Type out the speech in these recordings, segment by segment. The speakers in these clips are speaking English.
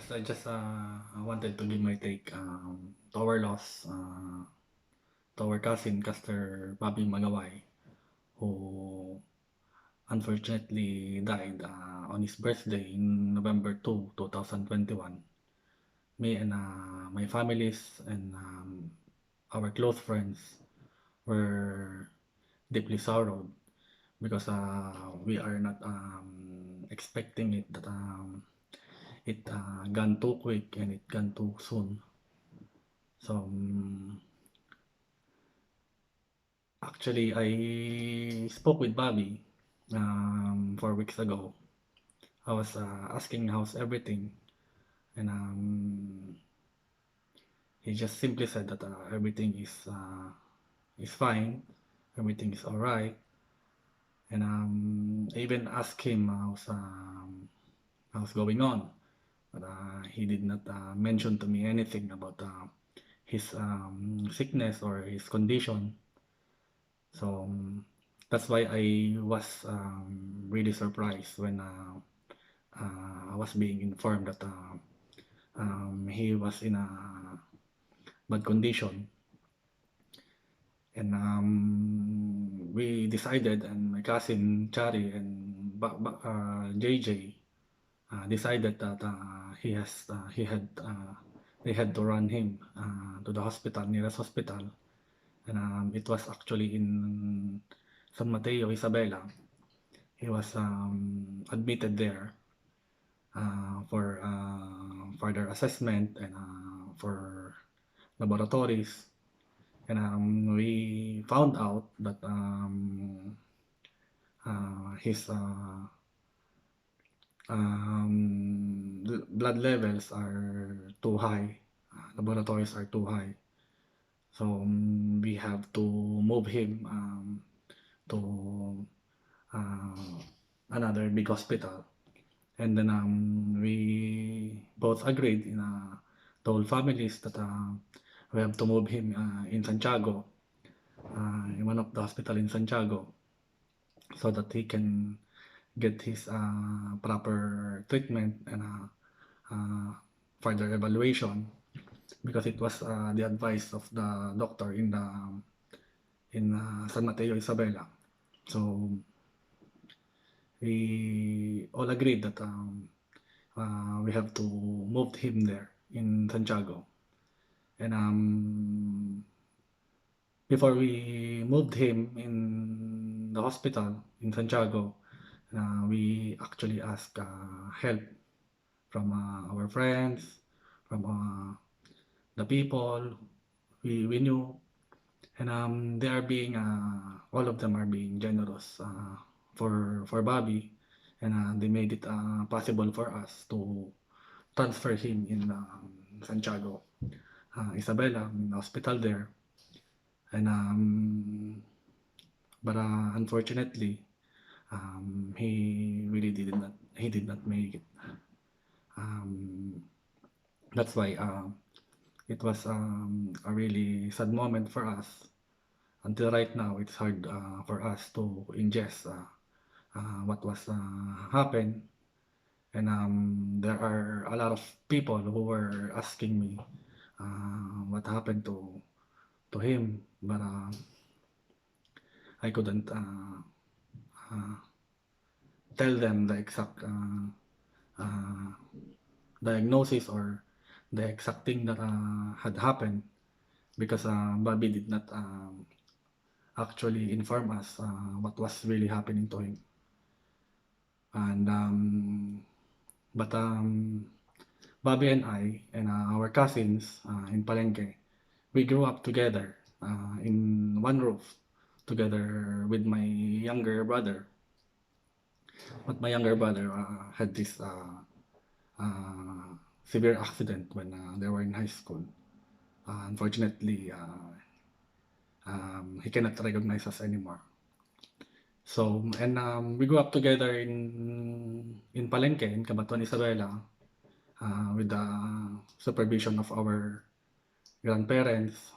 I wanted to give my take to our loss, to our cousin, Caster Bobby Magaway, who unfortunately died on his birthday in November 2, 2021. Me and my families and our close friends were deeply sorrowed because we are not expecting it that it gone too quick and it gone too soon. So actually, I spoke with Bobby 4 weeks ago. I was asking how's everything, and he just simply said that everything is fine, everything is all right, and I even asked him how's going on, but he did not mention to me anything about his sickness or his condition. So that's why I was really surprised when I was being informed that he was in a bad condition. And we decided, and my cousin Chari and JJ decided that they had to run him to the hospital, nearest hospital. And it was actually in San Mateo, Isabela. He was admitted there for further assessment and for laboratories. And we found out that his blood levels are too high, laboratories are too high. So we have to move him to another big hospital. And then we both agreed told families that we have to move him in Santiago, in one of the hospital in Santiago, so that he can get his proper treatment and further evaluation, because it was the advice of the doctor in San Mateo, Isabela. So we all agreed that we have to move him there in Santiago. And before we moved him in the hospital in Santiago, we actually asked help from our friends, from the people we knew, and they are being all of them are being generous for Bobby, and they made it possible for us to transfer him in Santiago, Isabela, in the hospital there. And but unfortunately, he did not make it. Um, that's why it was a really sad moment for us. Until right now, it's hard for us to ingest what was happened. And there are a lot of people who were asking me what happened to him, but I couldn't uh, tell them the exact uh, diagnosis or the exact thing that had happened, because Bobby did not actually inform us what was really happening to him. And but Bobby and I and our cousins in Palenque, we grew up together in one roof together with my younger brother. But my younger brother had this uh, severe accident when they were in high school. Unfortunately, he cannot recognize us anymore. So, and we grew up together in Palenque, in Cabanatuan, Isabela, with the supervision of our grandparents.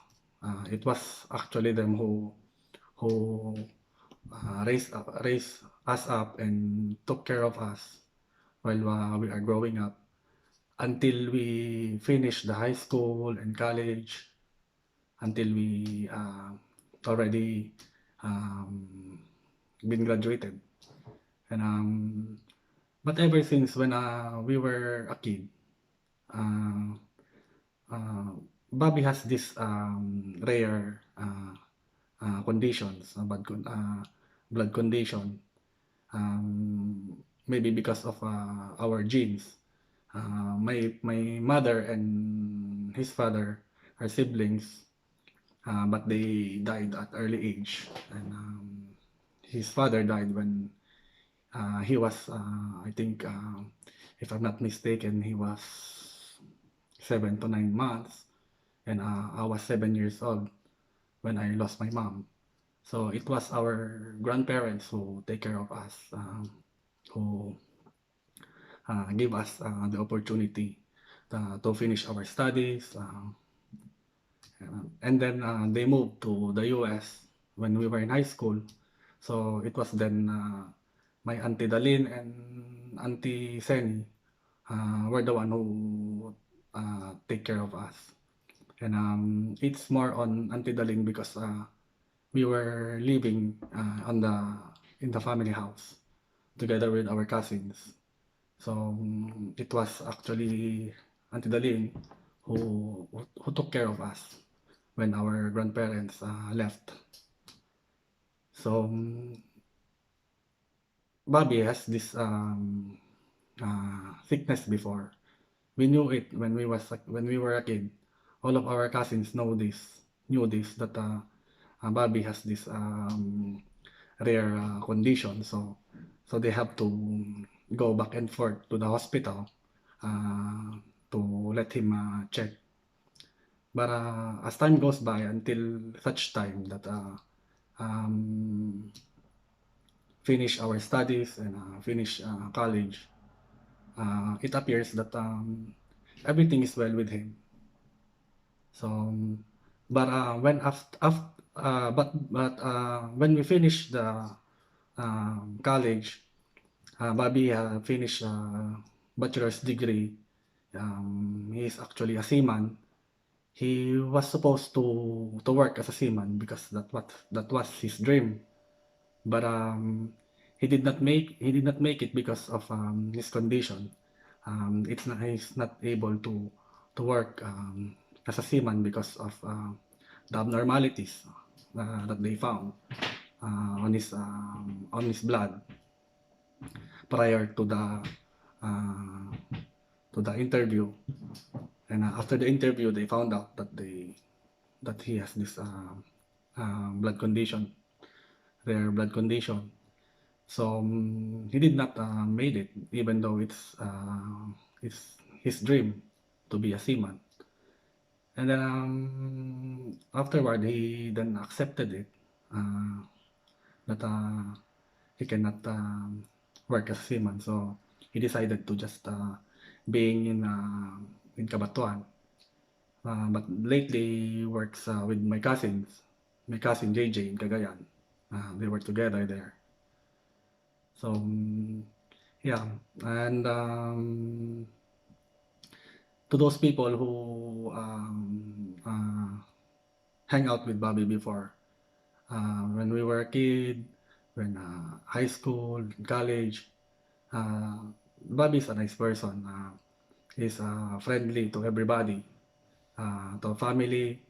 It was actually them who raised us up and took care of us while we are growing up. until we finish the high school and college, until we already um, been graduated. And but ever since when we were a kid, uh, uh, Bobby has this rare conditions, blood condition. Maybe because of our genes. My mother and his father are siblings, but they died at early age, and his father died when he was, I think, if I'm not mistaken, he was 7 to 9 months, and I was 7 years old when I lost my mom. So it was our grandparents who take care of us, who give us the opportunity to finish our studies. And then they moved to the US when we were in high school. So it was then my Auntie Dalin and Auntie Seni were the one who take care of us. And it's more on Auntie Dalin because we were living in the family house together with our cousins. So it was actually Auntie Dalin who took care of us when our grandparents left. So Bobby has this sickness before. We knew it when we were a kid. All of our cousins knew this that Bobby has this rare condition. So they have to go back and forth to the hospital uh, to let him check. But as time goes by, until such time that um, finish our studies and finish college, it appears that everything is well with him. So, but when we finish the college, Bobby finished bachelor's degree. He is actually a seaman. He was supposed to work as a seaman because that was his dream. But he did not make it because of his condition. He's not able to work as a seaman because of the abnormalities that they found on his blood prior uh, to the interview. And after the interview, they found out that he has this blood condition, rare blood condition. So he did not made it, even though it's his dream to be a seaman. And then afterward, he then accepted it that he cannot work as a seaman. So he decided to just being in Cabanatuan. But lately he works with my cousin JJ in Cagayan. They were together there. So yeah, and to those people who hang out with Bobby before, when we were a kid, when high school, college, uh, Bobby's a nice person. He's friendly to everybody, to family.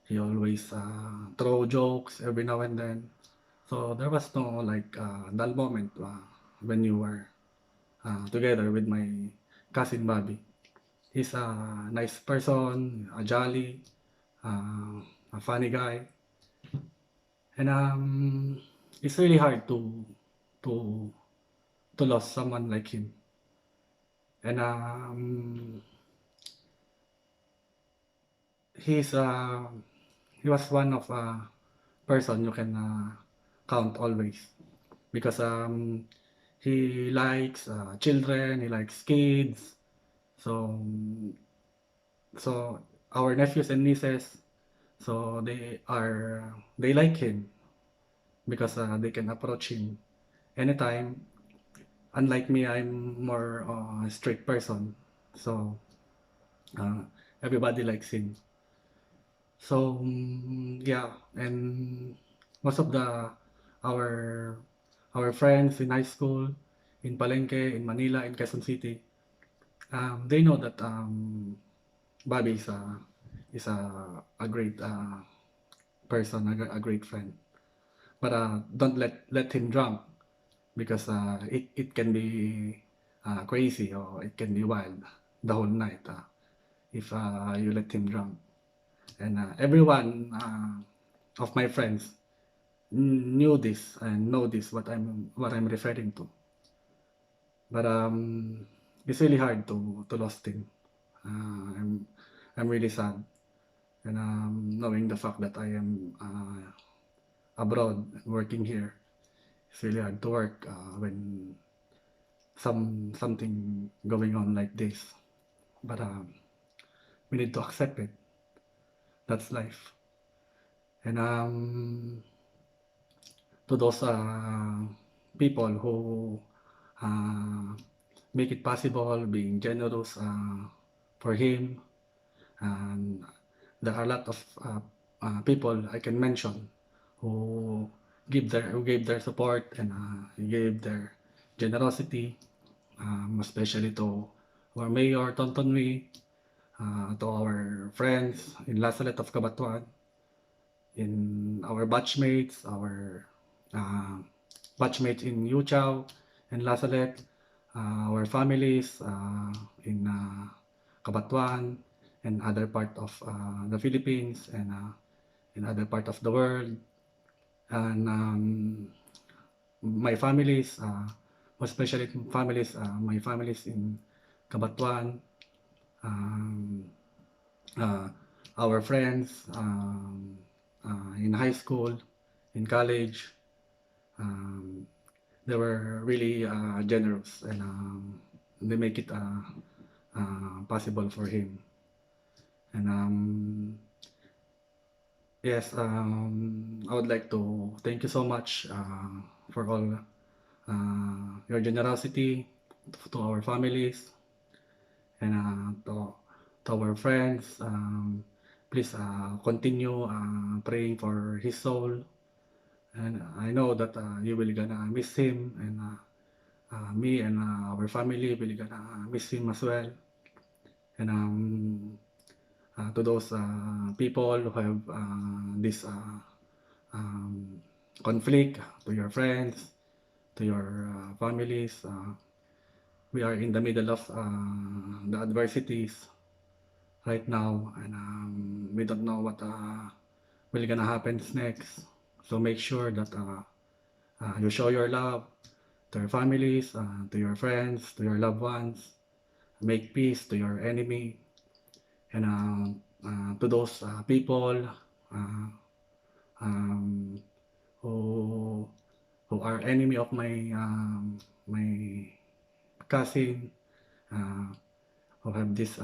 He always throw jokes every now and then. So there was no like dull moment when you were together with my cousin Bobby. He's a nice person, a jolly, a funny guy, and it's really hard to to lose someone like him. And he's he was one of person you can count always because he likes children, he likes kids. So so our nephews and nieces, so they like him because they can approach him anytime. Unlike me, I'm more a strict person. So Uh, Everybody likes him. So yeah, and most of the our our friends in high school, in Palenque, in Manila, in Quezon City, they know that Bobby is a great person, a great friend. But don't let him drunk because it can be crazy or it can be wild the whole night if you let him drunk. And everyone of my friends knew this and know this what I'm referring to. But it's really hard to lost him. I'm really sad, and knowing the fact that I am abroad working here, it's really hard to work when something going on like this. But we need to accept it. That's life. And to those people who uh, make it possible, being generous for him. And there are a lot of people I can mention who gave their support and gave their generosity, especially to our Mayor Tonton Wee, to our friends in La Salette of Cabanatuan, in our uh, batchmates in Yuchao and La Salette, our families in Cabanatuan and other part of the Philippines and in other part of the world, and my families, especially my families in Cabanatuan, um, uh, our friends in high school, in college, um, they were really generous and they make it possible for him. And yes, I would like to thank you so much for all your generosity to our families and to our friends. Please continue praying for his soul. And I know that you will gonna miss him, and me and our family will gonna miss him as well. And to those people who have this um, conflict, to your friends, to your families. We are in the middle of the adversities right now, and we don't know what will gonna happen next. So make sure that you show your love to your families, to your friends, to your loved ones. Make peace to your enemy, and to those people uh, um, who who are enemy of my cousin, uh, who have this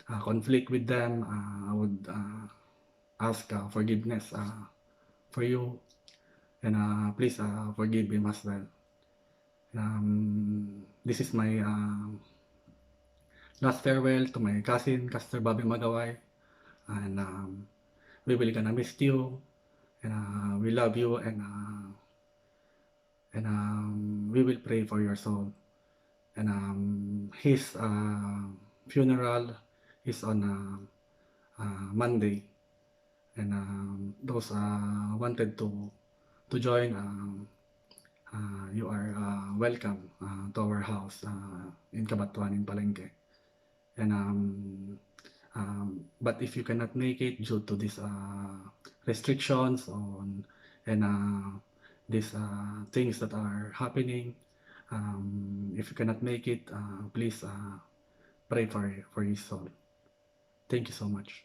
conflict with them. I would ask forgiveness for you, and please forgive him as well. This is my last farewell to my cousin, Caster Bobby Magaway, and we will gonna miss you, and we love you, and we will pray for your soul. And his funeral is on Monday, and those wanted to join, you are welcome to our house in Cabanatuan in Palenque. And but if you cannot make it due to these restrictions on and these things that are happening, if you cannot make it, please pray for his soul. Thank you so much.